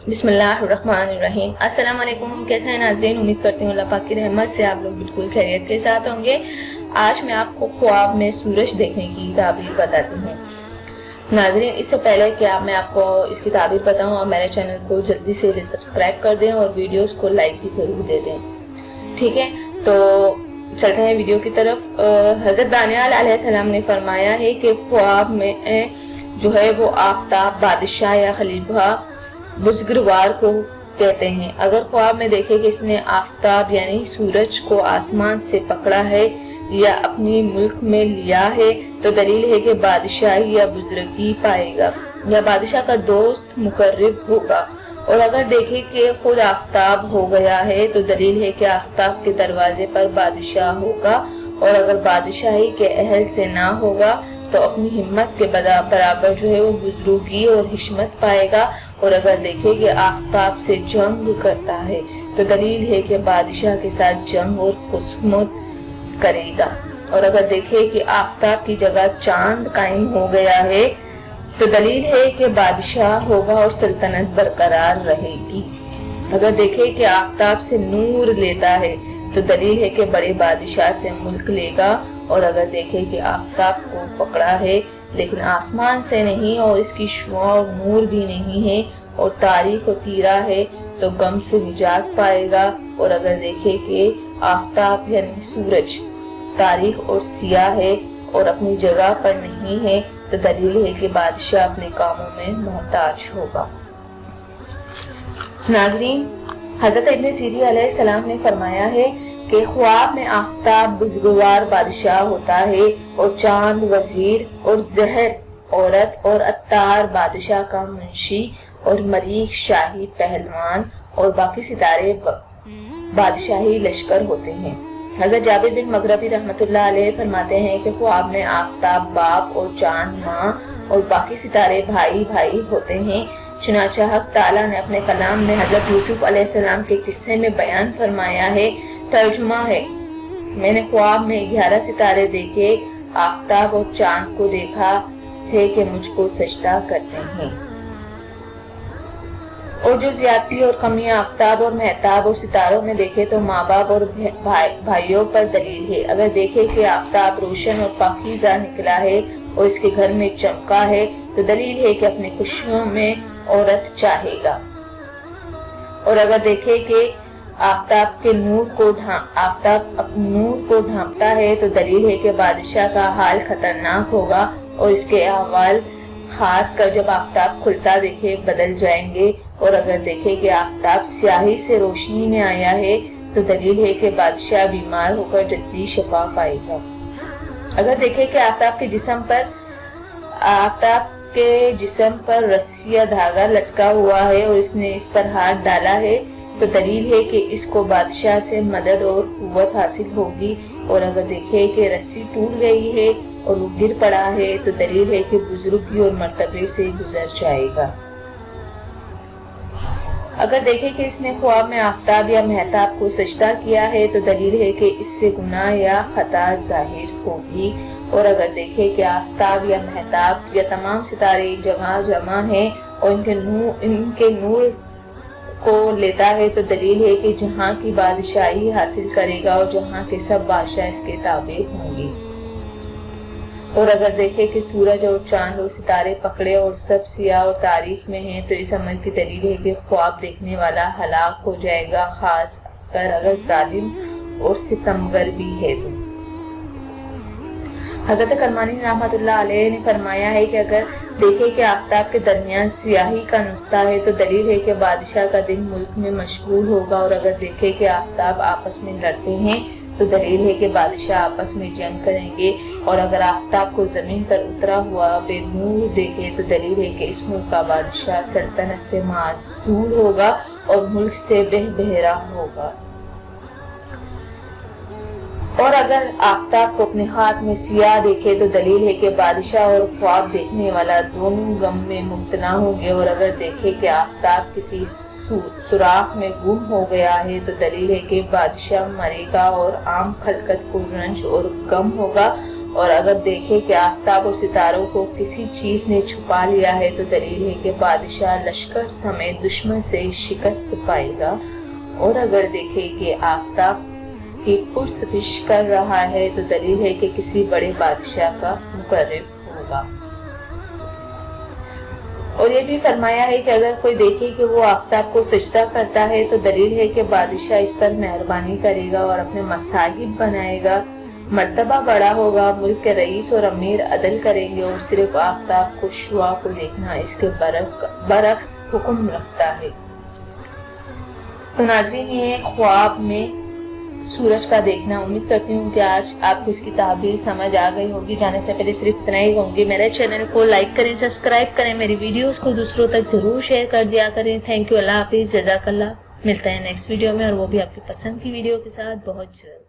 बिस्मिल्लाहिर्रहमानिर्रहीम। अस्सलाम वालेकुम। कैसे हैं नाज़रीन? उम्मीद करती हूँ अल्लाह पाक की रहमत से आप लोग बिल्कुल खैरियत के साथ होंगे। आज मैं आपको ख्वाब में सूरज देखने की ताबीर बताती हूँ। नाज़रीन, इससे पहले कि मैं आपको इसकी ताबीर बताऊँ, और मेरे चैनल को जल्दी से सब्सक्राइब कर दें और वीडियोस को लाइक भी ज़रूर दे दें। ठीक है, तो चलते हैं वीडियो की तरफ। हज़रत दानियाल अलैहिस्सलाम ने फरमाया है कि ख्वाब में जो है वो आफताब बादशाह या खलीफा बुज़ुर्गवार को कहते हैं। अगर ख्वाब में देखे कि इसने आफताब यानी सूरज को आसमान से पकड़ा है या अपनी मुल्क में लिया है, तो दलील है कि बादशाही या बुजुर्गी पाएगा या बादशाह का दोस्त मुकर्रब होगा। और अगर देखे कि खुद आफताब हो गया है, तो दलील है कि आफताब के दरवाजे पर बादशाह होगा। और अगर बादशाही के अहल से ना होगा, तो अपनी हिम्मत के बराबर जो है वो बुजुर्गी और हिश्मत पाएगा। और अगर देखे कि आफताब से जंग करता है, तो दलील है कि बादशाह के साथ जंग और खुशमत करेगा। और अगर देखे कि आफताब की जगह चांद कायम हो गया है, तो दलील है कि बादशाह होगा और सल्तनत बरकरार रहेगी। अगर देखे कि आफताब से नूर लेता है, तो दलील है कि बड़े बादशाह से मुल्क लेगा। और अगर देखे कि आफताब को पकड़ा है लेकिन आसमान से नहीं और इसकी शुआ और नूर भी नहीं है और तारीख और तीरा है, तो गम से निजात पाएगा। और अगर देखे कि आफताब यानी सूरज तारीख और सिया है और अपनी जगह पर नहीं है, तो दलील है कि बादशाह अपने कामों में मोहताज होगा। नाजरीन, हजरत इब्न सीरी अलैहिस्सलाम ने फरमाया है कि ख्वाब में आफताब बुज़ुर्गवार बादशाह होता है और चांद वजीर और जहर औरत और अत्तार बादशाह का मुंशी और मरीख शाही पहलवान और बाकी सितारे बादशाही लश्कर होते हैं। हजरत जाबिर बिन मगरबी रहमतुल्लाह अलैह फरमाते हैं कि ख्वाब में आफताब बाप और चांद माँ और बाकी सितारे भाई भाई होते हैं। चुनांचे हक ताला ने अपने कलाम में हजरत यूसुफ अलैहिस्सलाम के किस्से में बयान फरमाया है। तर्जुमा है, मैंने ख्वाब में 11 सितारे देखे, आफताब और चांद को देखा है कि मुझको सजदा करते हैं। और जो ज्यादती और कमियां आफताब और महताब और सितारों में देखे, तो माँ बाप और भाइयों पर दलील है। अगर देखे कि आफताब रोशन और पाकीज़ा निकला है और इसके घर में चमका है, तो दलील है कि अपनी खुशियों में औरत चाहेगा। और अगर देखे कि आफताब नूर को ढांपता है, तो दलील है कि बादशाह का हाल खतरनाक होगा और इसके अहवाल खास कर जब आफताब खुलता देखे बदल जाएंगे। और अगर देखे कि आफताब स्याही से रोशनी में आया है, तो दलील है कि बादशाह बीमार होकर जल्दी शफा पाएगा। अगर देखे कि आफताब के जिस्म पर रस्सी या धागा लटका हुआ है और इसने इस पर हाथ डाला है, तो दलील है कि इसको बादशाह से मदद और कुव्वत हासिल होगी। और अगर देखे कि रस्सी टूट गई है और वो गिर पड़ा है, तो दलील है कि बुजुर्गी और मर्तबे से गुजर जाएगा। अगर देखे कि इसने ख्वाब में आफताब या महताब को सजदा किया है, तो दलील है कि इससे गुनाह या खता जाहिर होगी। और अगर देखे कि आफताब या महताब या तमाम सितारे एक जगह जमा हैं और इनके नूर को लेता है, तो दलील है कि जहाँ की बादशाही हासिल करेगा और जहाँ के सब बादशाह इसके ताबे होंगे। और अगर देखे कि सूरज और चांद और सितारे पकड़े और सब सिया और तारीख में हैं, तो इस अमल की दलील है कि ख्वाब देखने वाला हलाक हो जाएगा, खास कर अगर जालिम और सितमगर भी है तो। हजरत करमानी रहमतुल्लाह अलैह ने फरमाया है कि अगर देखे कि आफताब के दरमियान सियाही का नुक्ता है, तो दलील है कि बादशाह का दिन मुल्क में मशगूल होगा। और अगर देखे कि आफताब आपस में लड़ते हैं, तो दलील है कि बादशाह आपस में जंग करेंगे। और अगर आफताब को जमीन पर उतरा हुआ बेनूर देखे, तो दलील है कि इस मुल्क का बादशाह सल्तनत से मासूल होगा और मुल्क से बेहरा होगा। और अगर आफताब को अपने हाथ में सिया देखे, तो दलील है कि बादशाह और ख्वाब देखने वाला दोनों गम में मुब्तला होंगे। और अगर देखे कि आफताब किसी सुराख में गुम हो गया है, तो दलील है कि बादशाह मरेगा और आम खलकत को रंज और गम होगा। اور اگر دیکھے کہ آفتاب اور ستاروں کو کسی چیز نے چھپا لیا ہے تو دلیل ہے کہ بادشاہ لشکر سمیت دشمن سے شکست پائے گا، اور اگر دیکھے کہ آفتاب کی پرستش کر رہا ہے تو دلیل ہے کہ کسی بڑے بادشاہ کا مقرب ہوگا۔ اور یہ بھی فرمایا ہے کہ اگر کوئی دیکھے کہ وہ آفتاب کو سجدہ کرتا ہے تو دلیل ہے کہ بادشاہ اس پر مہربانی کرے گا اور اپنے مصاحب بنائے گا، مرتبہ بڑا ہوگا، ملک کے رئیس اور امیر عدل کریں گے، اور صرف آفتاب کو شعاع کو دیکھنا اس کے برعکس حکم رکھتا ہے۔ تو ناظرین، یہ خواب میں سورج کا دیکھنا، امید کرتی ہوں کہ آج آپ کو اس کی تعبیر سمجھ آ گئی ہوگی۔ جانے سے پہلے صرف اتنا ہی کہوں گی، میرے چینل کو لائک کریں، سبسکرائب کریں، میری ویڈیوز کو دوسروں تک ضرور شیئر کر دیا کریں۔ تھینک یو، اللہ حافظ، جزاک اللہ۔ ملتا ہے نیکسٹ ویڈیو میں، اور وہ بھی آپ کی پسند کی ویڈیو کے ساتھ بہت جلد۔